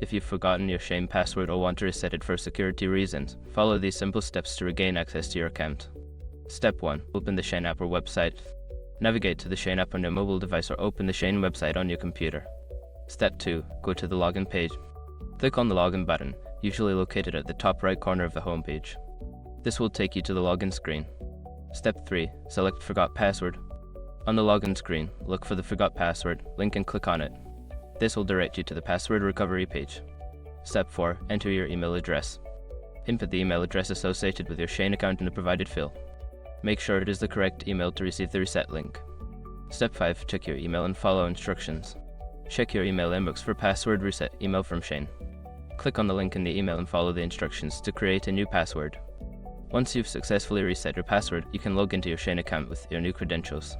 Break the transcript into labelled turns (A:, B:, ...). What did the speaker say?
A: If you've forgotten your SHEIN password or want to reset it for security reasons, follow these simple steps to regain access to your account. Step 1. Open the SHEIN app or website. Navigate to the SHEIN app on your mobile device or open the SHEIN website on your computer. Step 2. Go to the login page. Click on the login button, usually located at the top right corner of the home page. This will take you to the login screen. Step 3. Select Forgot Password. On the login screen, look for the Forgot Password link and click on it. This will direct you to the password recovery page. Step 4. Enter your email address. Input the email address associated with your SHEIN account in the provided field. Make sure it is the correct email to receive the reset link. Step 5. Check your email and follow instructions. Check your email inbox for password reset email from SHEIN. Click on the link in the email and follow the instructions to create a new password. Once you've successfully reset your password, you can log into your SHEIN account with your new credentials.